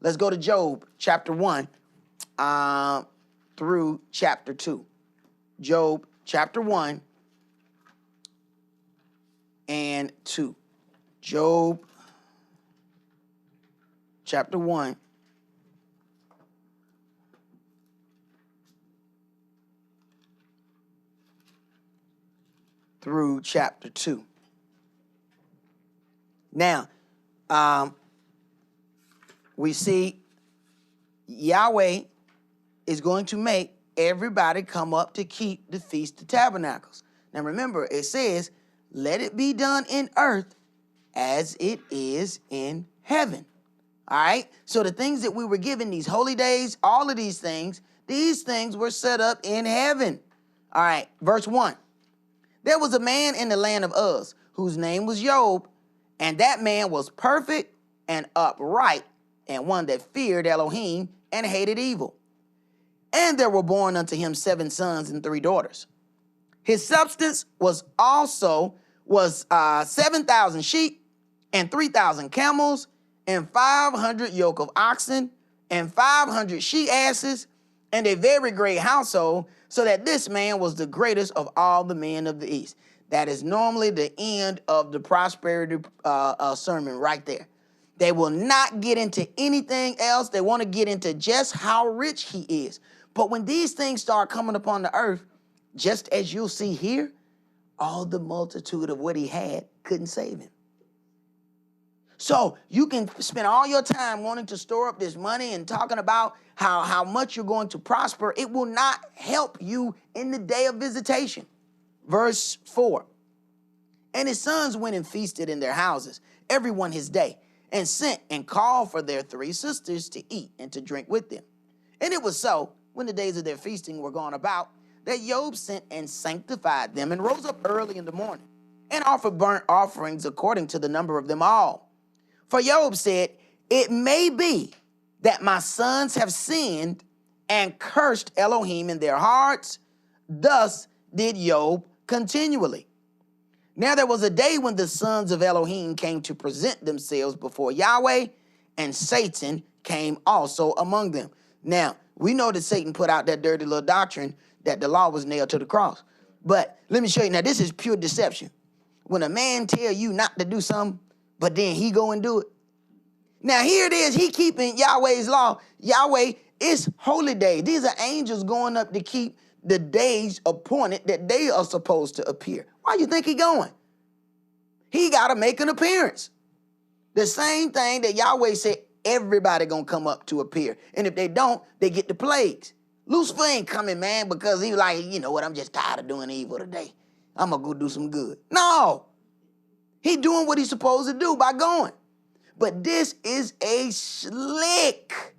Let's go to Job chapter 1 through chapter 2. Job chapter 1 and 2. Job chapter 1 through chapter 2. Now, we see Yahweh is going to make everybody come up to keep the Feast of Tabernacles. Now remember, it says, let it be done in earth as it is in heaven. All right? So the things that we were given, these holy days, all of these things were set up in heaven. All right, verse 1. There was a man in the land of Uz whose name was Job, and that man was perfect and upright, and one that feared Elohim and hated evil. And there were born unto him 7 sons and 3 daughters. His substance was 7,000 sheep and 3,000 camels and 500 yoke of oxen and 500 she-asses and a very great household, so that this man was the greatest of all the men of the East. That is normally the end of the prosperity sermon right there. They will not get into anything else. They want to get into just how rich he is. But when these things start coming upon the earth, just as you'll see here, all the multitude of what he had couldn't save him. So you can spend all your time wanting to store up this money and talking about how much you're going to prosper. It will not help you in the day of visitation. Verse 4. And his sons went and feasted in their houses, every one his day, and sent and called for their 3 sisters to eat and to drink with them. And it was so, when the days of their feasting were gone about, that Job sent and sanctified them and rose up early in the morning and offered burnt offerings according to the number of them all. For Job said, it may be that my sons have sinned and cursed Elohim in their hearts. Thus did Job continually. Now there was a day when the sons of Elohim came to present themselves before Yahweh, and Satan came also among them. Now, we know that Satan put out that dirty little doctrine that the law was nailed to the cross. But let me show you. Now, this is pure deception. When a man tell you not to do something, but then he go and do it. Now, here it is. He keeping Yahweh's law. Yahweh is holy days. These are angels going up to keep the days appointed that they are supposed to appear. Why you think he going? He got to make an appearance. The same thing that Yahweh said, everybody going to come up to appear. And if they don't, they get the plagues. Lucifer ain't coming, man, because he was like, you know what, I'm just tired of doing evil today. I'm going to go do some good. No. He doing what he's supposed to do by going. But this is a slick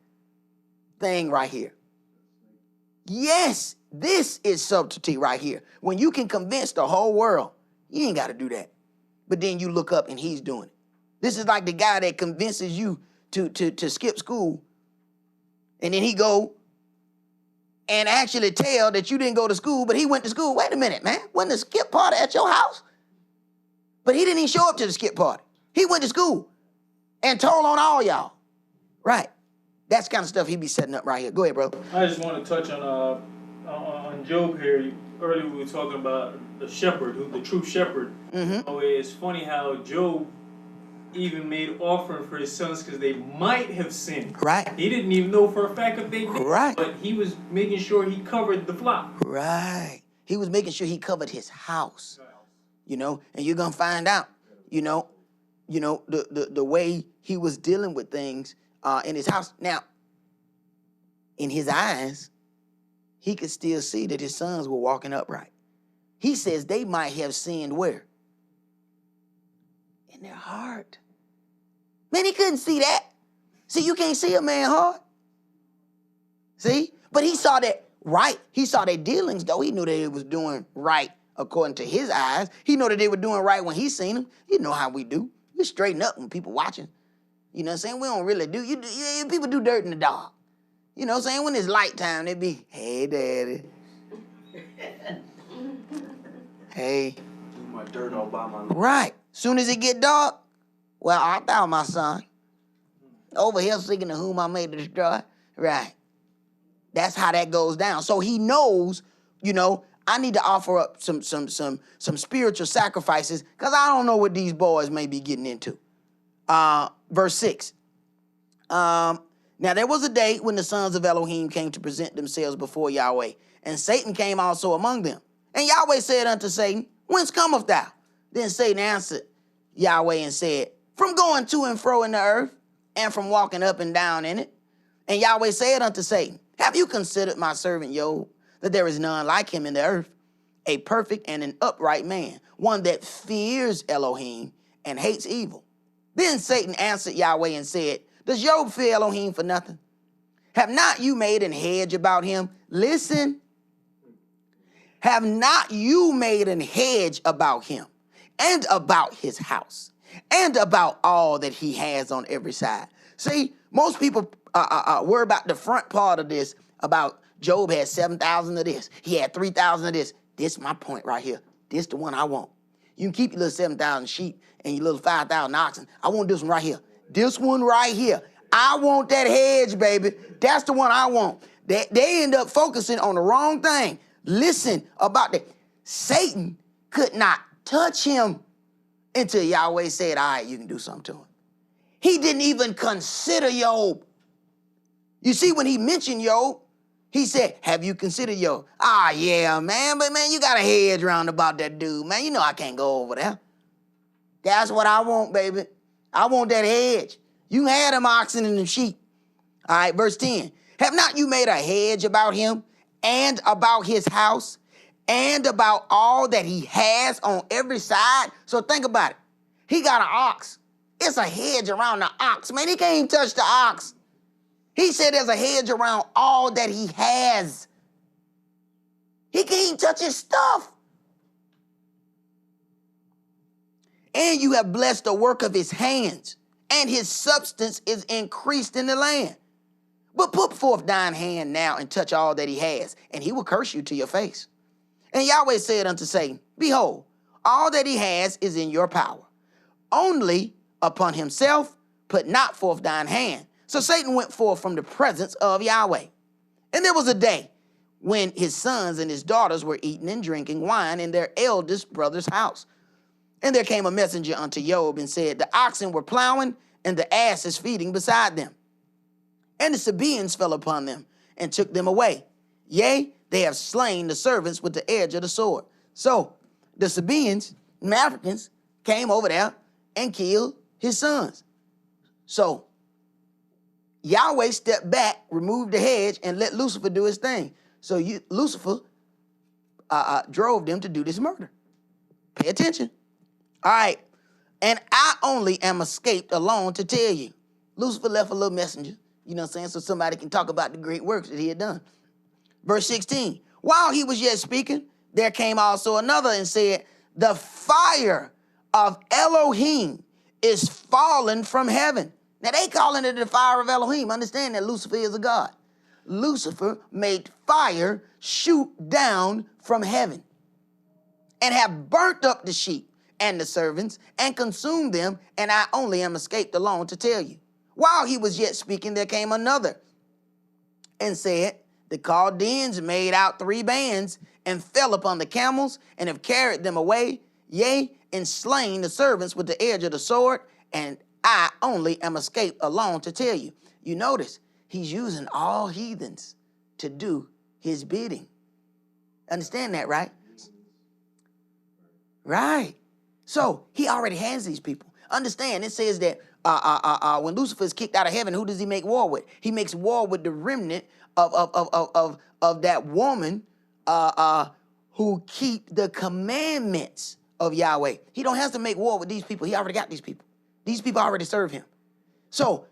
thing right here. Yes, this is subtlety right here. When you can convince the whole world, you ain't got to do that. But then you look up and he's doing it. This is like the guy that convinces you to skip school. And then he go and actually tell that you didn't go to school, but he went to school. Wait a minute, man. Wasn't the skip party at your house? But he didn't even show up to the skip party. He went to school and told on all y'all. Right. That's kind of stuff he be setting up right here. Go ahead, bro. I just want to touch on Job here. Earlier we were talking about the shepherd, the true shepherd. Mm-hmm. Oh, it's funny how Job even made offering for his sons because they might have sinned. Right. He didn't even know for a fact if they did. Right. But he was making sure he covered the flock. Right. He was making sure he covered his house. You know, and you're gonna find out, the way he was dealing with things in his house. Now, in his eyes, he could still see that his sons were walking upright. He says they might have sinned where? In their heart. Man, he couldn't see that. See, you can't see a man's heart. See? But he saw that right. He saw their dealings, though. He knew that it was doing right according to his eyes. He knew that they were doing right when he seen them. You know how we do. We straighten up when people watching. You know what I'm saying? We don't really do. People do dirt in the dark. You know what I'm saying? When it's light time, they be, hey, daddy. Hey. Do my dirt all by my life. Right. Soon as it get dark, well, art thou my son? Over here seeking to whom I may destroy. Right. That's how that goes down. So he knows, I need to offer up some spiritual sacrifices because I don't know what these boys may be getting into. Verse 6. Now there was a day when the sons of Elohim came to present themselves before Yahweh, and Satan came also among them. And Yahweh said unto Satan, Whence comest thou? Then Satan answered Yahweh and said, From going to and fro in the earth, and from walking up and down in it. And Yahweh said unto Satan, Have you considered my servant Job, that there is none like him in the earth, a perfect and an upright man, one that fears Elohim and hates evil? Then Satan answered Yahweh and said, Does Job fear Elohim for nothing? Have not you made an hedge about him? Listen. Have not you made an hedge about him and about his house and about all that he has on every side? See, most people worry about the front part of this, about Job had 7,000 of this. He had 3,000 of this. This is my point right here. This is the one I want. You can keep your little 7,000 sheep and your little 5,000 oxen. I want this one right here. This one right here. I want that hedge, baby. That's the one I want. They end up focusing on the wrong thing. Listen about that. Satan could not touch him until Yahweh said, all right, you can do something to him. He didn't even consider Job. You see, when he mentioned Job, he said, have you considered Job? Ah, yeah, man, but man, you got a hedge round about that dude, man. You know I can't go over there. That's what I want, baby. I want that hedge. You had them oxen and them sheep. All right, verse 10. Have not you made a hedge about him and about his house and about all that he has on every side? So think about it. He got an ox. It's a hedge around the ox. Man, he can't even touch the ox. He said there's a hedge around all that he has. He can't even touch his stuff. And you have blessed the work of his hands, and his substance is increased in the land. But put forth thine hand now and touch all that he has, and he will curse you to your face. And Yahweh said unto Satan, Behold, all that he has is in your power. Only upon himself put not forth thine hand. So Satan went forth from the presence of Yahweh. And there was a day when his sons and his daughters were eating and drinking wine in their eldest brother's house. And there came a messenger unto Job and said, The oxen were plowing, and the asses feeding beside them. And the Sabaeans fell upon them and took them away. Yea, they have slain the servants with the edge of the sword. So the Sabaeans, the Africans, came over there and killed his sons. So Yahweh stepped back, removed the hedge, and let Lucifer do his thing. So Lucifer drove them to do this murder. Pay attention. All right. And I only am escaped alone to tell you. Lucifer left a little messenger, you know what I'm saying, so somebody can talk about the great works that he had done. Verse 16, while he was yet speaking, there came also another and said, The fire of Elohim is fallen from heaven. Now they calling it the fire of Elohim. Understand that Lucifer is a god. Lucifer made fire shoot down from heaven and have burnt up the sheep and the servants and consumed them, and I only am escaped alone to tell you. While he was yet speaking, there came another and said, The Chaldeans made out 3 bands and fell upon the camels and have carried them away, yea, and slain the servants with the edge of the sword, and I only am escaped alone to tell you. You notice, he's using all heathens to do his bidding. Understand that, right? Right. So he already has these people. Understand, it says that when Lucifer is kicked out of heaven, who does he make war with? He makes war with the remnant of that woman who keep the commandments of Yahweh. He don't have to make war with these people. He already got these people. These people already serve him. So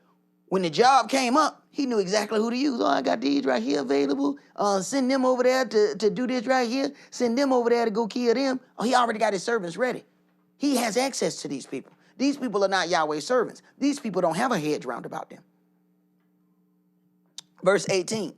when the job came up, he knew exactly who to use. Oh, I got these right here available. Send them over there to do this right here. Send them over there to go kill them. Oh, he already got his servants ready. He has access to these people. These people are not Yahweh's servants. These people don't have a hedge round about them. Verse 18.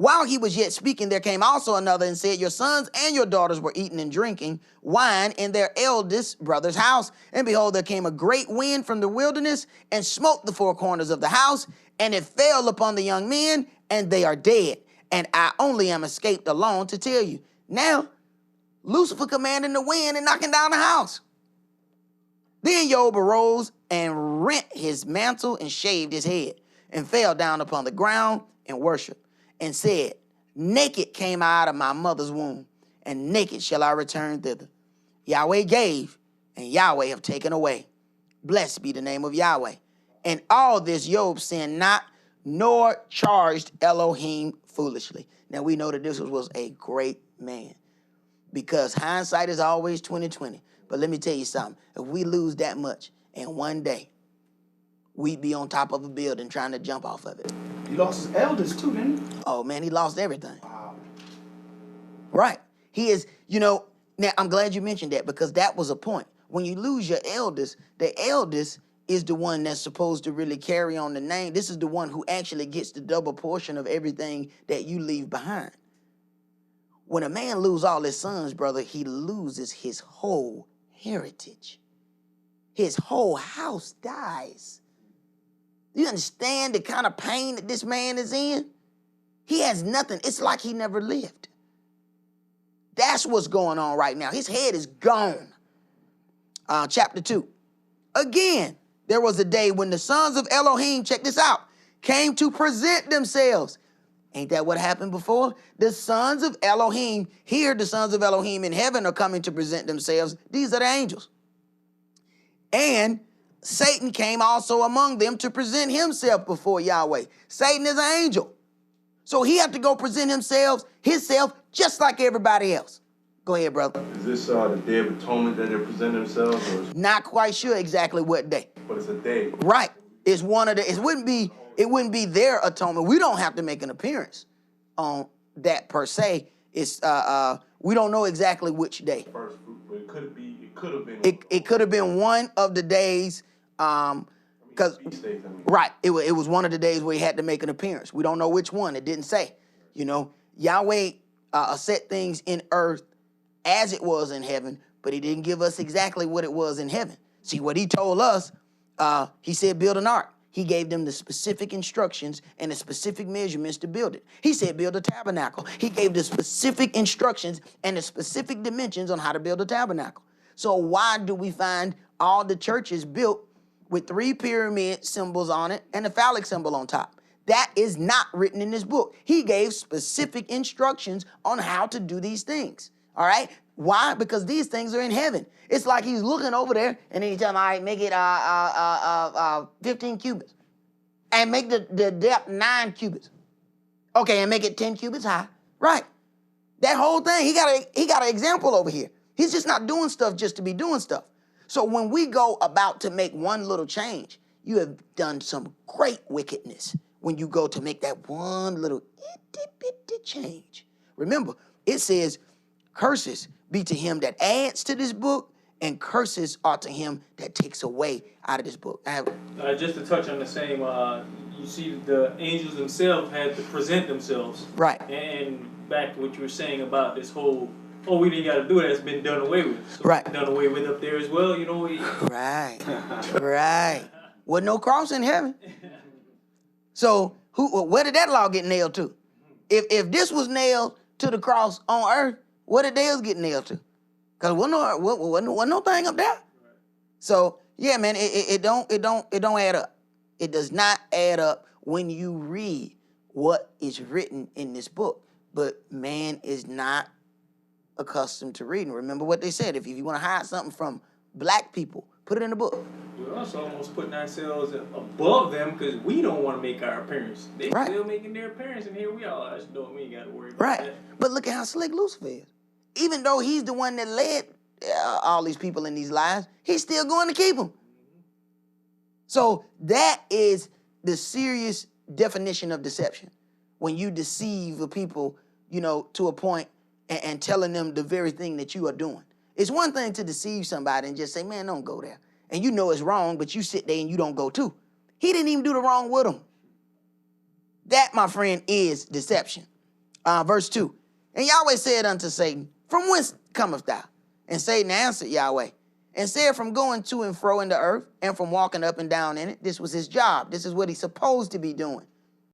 While he was yet speaking, there came also another and said, your sons and your daughters were eating and drinking wine in their eldest brother's house. And behold, there came a great wind from the wilderness and smote the four corners of the house, and it fell upon the young men, and they are dead. And I only am escaped alone to tell you. Now, Lucifer commanding the wind and knocking down the house. Then Job arose and rent his mantle and shaved his head and fell down upon the ground and worshiped and said, naked came I out of my mother's womb, and naked shall I return thither. Yahweh gave, and Yahweh have taken away. Blessed be the name of Yahweh. And all this Job sinned not, nor charged Elohim foolishly. Now we know that this was a great man, because hindsight is always 20/20. But let me tell you something. If we lose that much in one day, we'd be on top of a building trying to jump off of it. He lost his elders too, didn't he? Oh, man, he lost everything. Wow. Right. He is, now I'm glad you mentioned that, because that was a point. When you lose your eldest, the eldest is the one that's supposed to really carry on the name. This is the one who actually gets the double portion of everything that you leave behind. When a man loses all his sons, brother, he loses his whole heritage. His whole house dies. You understand the kind of pain that this man is in? He has nothing. It's like he never lived. That's what's going on right now. His head is gone. Chapter 2. Again, there was a day when the sons of Elohim, check this out, came to present themselves. Ain't that what happened before? The sons of Elohim, here the sons of Elohim in heaven are coming to present themselves. These are the angels. And Satan came also among them to present himself before Yahweh. Satan is an angel. So he had to go present himself just like everybody else. Go ahead, brother. Is this the Day of Atonement that they present themselves? Or Not quite sure exactly what day. but it's a day. Right. It's one of the, it wouldn't be their atonement. We don't have to make an appearance on that per se. It's we don't know exactly which day. First fruit, but it could have been. It could have been one of the days, because feast days, I mean. right, it was one of the days where he had to make an appearance. We don't know which one. It didn't say. Yahweh set things in earth as it was in heaven, but he didn't give us exactly what it was in heaven. See, what he told us, he said build an ark. He gave them the specific instructions and the specific measurements to build it. He said build a tabernacle. He gave the specific instructions and the specific dimensions on how to build a tabernacle. So why do we find all the churches built with 3 pyramid symbols on it and a phallic symbol on top? That is not written in this book. He gave specific instructions on how to do these things. All right? Why? Because these things are in heaven. It's like he's looking over there, and then he's telling me, all right, make it 15 cubits. And make the depth 9 cubits. Okay, and make it 10 cubits high. Right. That whole thing, he got an example over here. He's just not doing stuff just to be doing stuff. So when we go about to make one little change, you have done some great wickedness when you go to make that one little itty-bitty change. Remember, it says, curses be to him that adds to this book, and curses are to him that takes away out of this book. Just to touch on the same, you see the angels themselves had to present themselves. Right. And back to what you were saying about this whole, we didn't got to do it, it's been done away with. So right. It's been done away with up there as well, Right. Right. Wasn't no cross in heaven. So where did that law get nailed to? If this was nailed to the cross on earth, where did theirs get nailed to? Because wasn't no thing up there. So yeah, man, it don't add up. It does not add up when you read what is written in this book. But man is not accustomed to reading. Remember what they said: if you want to hide something from black people, put it in the book. We're also almost putting ourselves above them because we don't want to make our appearance. They're still making their appearance, and here we are. That's doing we ain't got to worry about that. But look at how slick Lucifer is. Even though he's the one that led all these people in these lives, he's still going to keep them. So that is the serious definition of deception. When you deceive the people, to a point and telling them the very thing that you are doing. It's one thing to deceive somebody and just say, man, don't go there. And you know it's wrong, but you sit there and you don't go too. He didn't even do the wrong with them. That, my friend, is deception. Verse 2. And Yahweh said unto Satan, from whence comest thou? And Satan answered Yahweh, and said, from going to and fro in the earth, and from walking up and down in it. This was his job. This is what he's supposed to be doing.